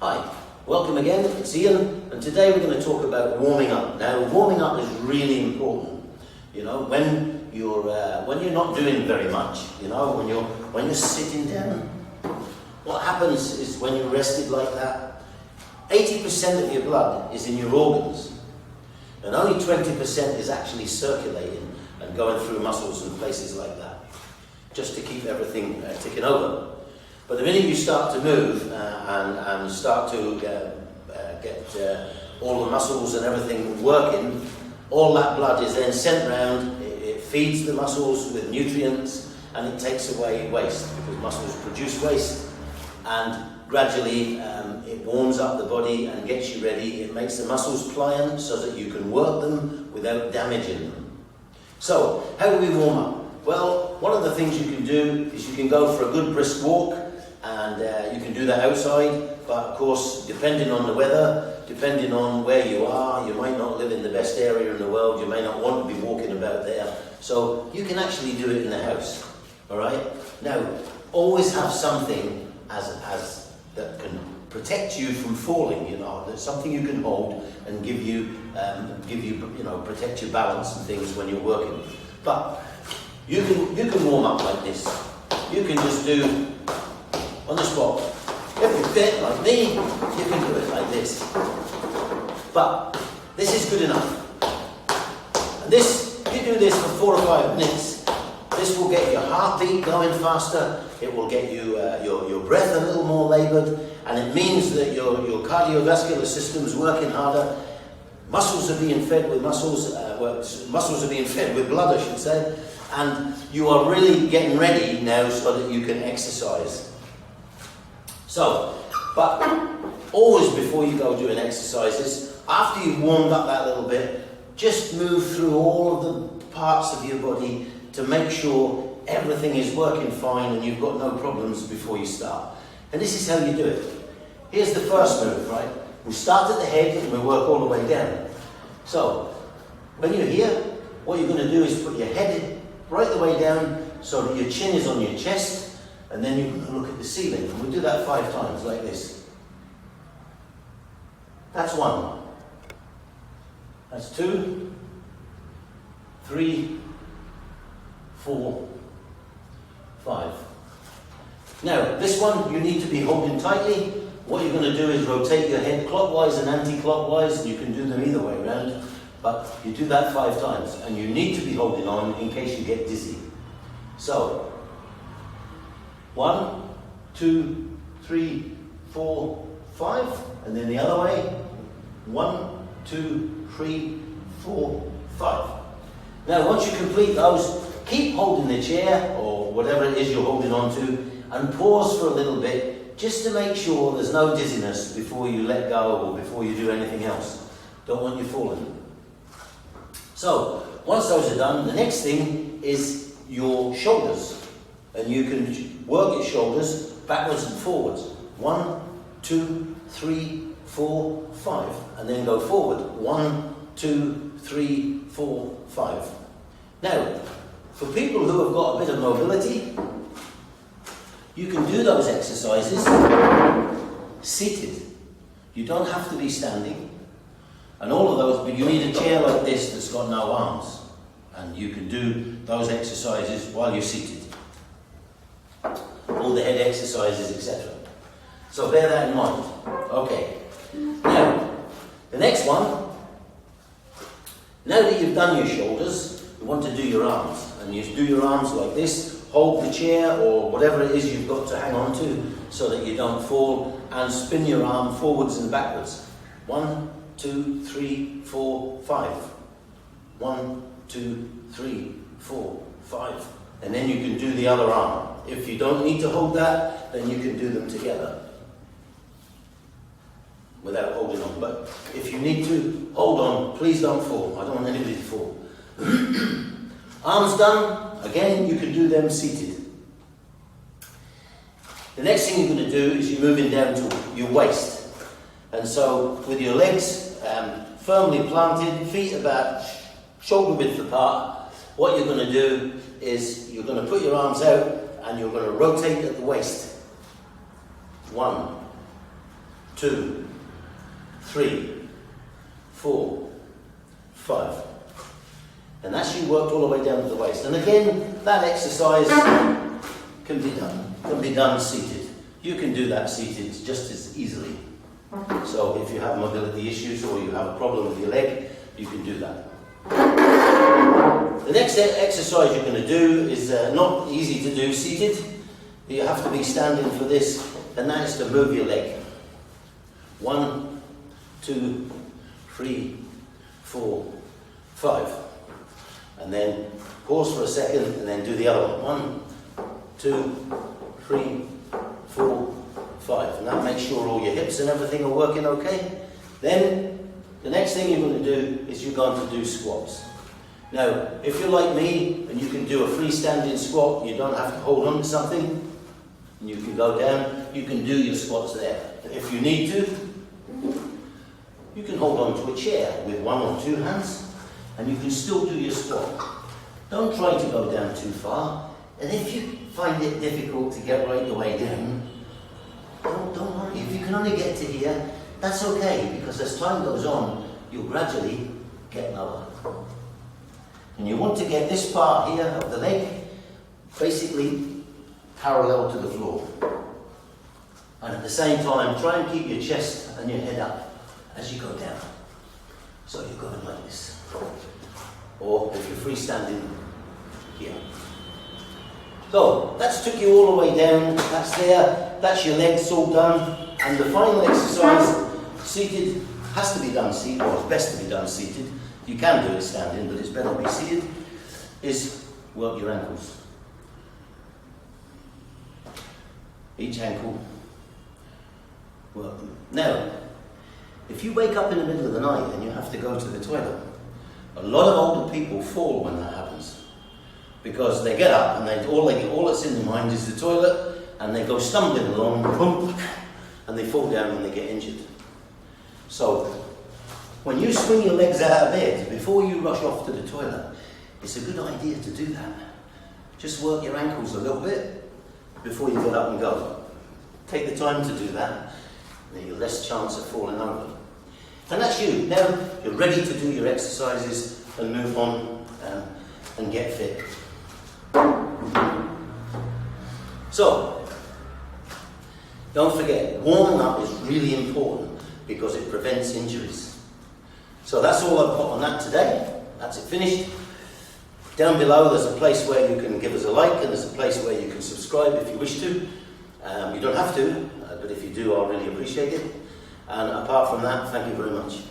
Hi, welcome again, it's Ian, and today we're going to talk about warming up. Now, warming up is really important. You know, when you're not doing very much, you know, when you're sitting down, what happens is when you're rested like that, 80% of your blood is in your organs, and only 20% is actually circulating and going through muscles and places like that, just to keep everything ticking over. But the minute you start to move and start to get all the muscles and everything working, all that blood is then sent round, it feeds the muscles with nutrients, and it takes away waste, because muscles produce waste, and gradually it warms up the body and gets you ready. It makes the muscles pliant so that you can work them without damaging them. So, how do we warm up? Well, one of the things you can do is you can go for a good brisk walk, and you can do that outside, but of course, depending on the weather, depending on where you are, you might not live in the best area in the world, you may not want to be walking about there, so you can actually do it in the house, alright? Now, always have something as that can protect you from falling, you know, that's something you can hold and give you, protect your balance and things when you're working. But you can warm up like this. You can just do on the spot. If you're fit like me, you can do it like this. But this is good enough. And this, if you do this for 4 or 5 minutes, this will get your heartbeat going faster. It will get you your breath a little more laboured, and it means that your cardiovascular system is working harder. Muscles are being fed with muscles are being fed with blood, I should say, and you are really getting ready now so that you can exercise. So, but always before you go doing exercises, after you've warmed up that little bit, just move through all of the parts of your body to make sure everything is working fine and you've got no problems before you start. And this is how you do it. Here's the first move, right? We start at the head and we work all the way down. So, when you're here, what you're going to do is put your head right the way down so that your chin is on your chest, and then you can look at the ceiling. And we'll do that 5 times, like this. That's 1. That's 2, 3, 4, 5. Now, this one you need to be holding tightly. What you're going to do is rotate your head clockwise and anti-clockwise, and you can do them either way around. But you do that 5 times, and you need to be holding on in case you get dizzy. So, 1, 2, 3, 4, 5, and then the other way. 1, 2, 3, 4, 5. Now, once you complete those, keep holding the chair or whatever it is you're holding on to, and pause for a little bit just to make sure there's no dizziness before you let go or before you do anything else. Don't want you falling. So, once those are done, the next thing is your shoulders. And you can work your shoulders backwards and forwards. 1, 2, 3, 4, 5. And then go forward. 1, 2, 3, 4, 5. Now, for people who have got a bit of mobility, you can do those exercises seated. You don't have to be standing. And all of those, but you need a chair like this that's got no arms. And you can do those exercises while you're seated. All the head exercises, etc. So bear that in mind. Okay. Now, the next one. Now that you've done your shoulders, you want to do your arms. And you do your arms like this. Hold the chair or whatever it is you've got to hang on to so that you don't fall, and spin your arm forwards and backwards. 1, 2, 3, 4, 5. 1, 2, 3, 4, 5. And then you can do the other arm. If you don't need to hold that, then you can do them together without holding on. But if you need to, hold on. Please don't fall. I don't want anybody to fall. Arms done. Again, you can do them seated. The next thing you're going to do is you're moving down to your waist. And so, with your legs firmly planted, feet about shoulder width apart, what you're going to do is you're going to put your arms out and you're going to rotate at the waist. 1, 2, 3, 4, 5. And that's you worked all the way down to the waist. And again, that exercise can be done seated. You can do that seated just as easily. So if you have mobility issues or you have a problem with your leg, you can do that. The next exercise you're going to do is not easy to do seated. You have to be standing for this, and that is to move your leg. 1, 2, 3, 4, 5. And then pause for a second and then do the other one. 1, 2, 3, 4, 5. And that makes sure all your hips and everything are working okay. Then the next thing you're going to do is you're going to do squats. Now, if you're like me and you can do a freestanding squat, you don't have to hold on to something, and you can go down, you can do your squats there. If you need to, you can hold on to a chair with 1 or 2 hands, and you can still do your squat. Don't try to go down too far, and if you find it difficult to get right the way down, don't worry. If you can only get to here, that's okay, because as time goes on, you'll gradually get lower. And you want to get this part here of the leg basically parallel to the floor. And at the same time, try and keep your chest and your head up as you go down. So you're going like this. Or if you're freestanding, here. So that's took you all the way down, that's there, that's your legs all done. And the final exercise, seated, has to be done seated, or it's best to be done seated. You can do it standing, but it's better to be seated, is work your ankles. Each ankle, work them. Now, if you wake up in the middle of the night and you have to go to the toilet, a lot of older people fall when that happens. Because they get up and all that's in their mind is the toilet, and they go stumbling along, boom, and they fall down and they get injured. So, when you swing your legs out of bed, before you rush off to the toilet, it's a good idea to do that. Just work your ankles a little bit before you get up and go. Take the time to do that, then you're less chance of falling over. And that's you. Now you're ready to do your exercises and move on and get fit. So, don't forget, warming up is really important because it prevents injuries. So that's all I've got on that today. That's it finished. Down below there's a place where you can give us a like, and there's a place where you can subscribe if you wish to. You don't have to, but if you do, I'll really appreciate it. And apart from that, thank you very much.